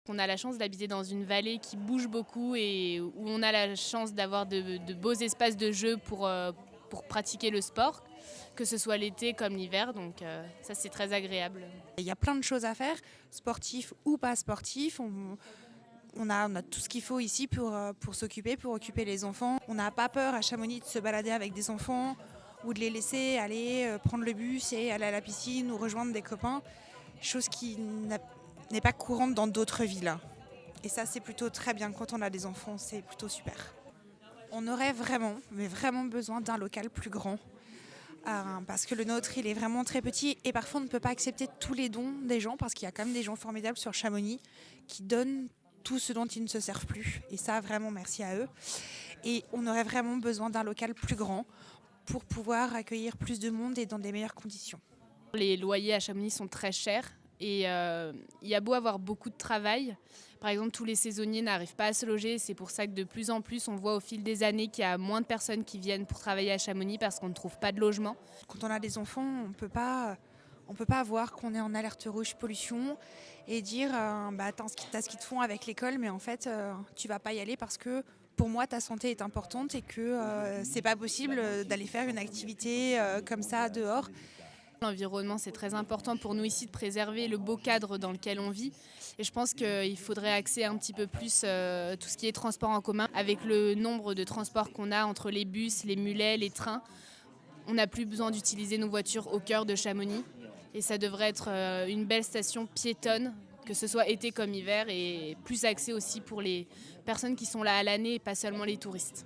On a la chance d'habiter dans une vallée qui bouge beaucoup et où on a la chance d'avoir de beaux espaces de jeu pour pratiquer le sport, que ce soit l'été comme l'hiver, donc ça c'est très agréable. Il y a plein de choses à faire, sportifs ou pas sportifs. On a tout ce qu'il faut ici pour s'occuper, pour occuper les enfants. On n'a pas peur à Chamonix de se balader avec des enfants ou de les laisser aller prendre le bus et aller à la piscine ou rejoindre des copains, chose qui n'est pas courante dans d'autres villes. Et ça, c'est plutôt très bien quand on a des enfants, c'est plutôt super. On aurait vraiment, mais vraiment besoin d'un local plus grand. Parce que le nôtre, il est vraiment très petit et parfois on ne peut pas accepter tous les dons des gens parce qu'il y a quand même des gens formidables sur Chamonix qui donnent tout ce dont ils ne se servent plus. Et ça, vraiment, merci à eux. Et on aurait vraiment besoin d'un local plus grand pour pouvoir accueillir plus de monde et dans des meilleures conditions. Les loyers à Chamonix sont très chers et il y a beau avoir beaucoup de travail. Par exemple, tous les saisonniers n'arrivent pas à se loger. C'est pour ça que de plus en plus, on voit au fil des années qu'il y a moins de personnes qui viennent pour travailler à Chamonix parce qu'on ne trouve pas de logement. Quand on a des enfants, on peut pas voir qu'on est en alerte rouge pollution et dire t'as ce qu'ils te font avec l'école, mais en fait tu vas pas y aller parce que pour moi ta santé est importante et que c'est pas possible d'aller faire une activité comme ça dehors. L'environnement, c'est très important pour nous ici de préserver le beau cadre dans lequel on vit. Et je pense qu'il faudrait axer un petit peu plus tout ce qui est transport en commun. Avec le nombre de transports qu'on a entre les bus, les mulets, les trains, on n'a plus besoin d'utiliser nos voitures au cœur de Chamonix. Et ça devrait être une belle station piétonne, que ce soit été comme hiver, et plus axée aussi pour les personnes qui sont là à l'année et pas seulement les touristes.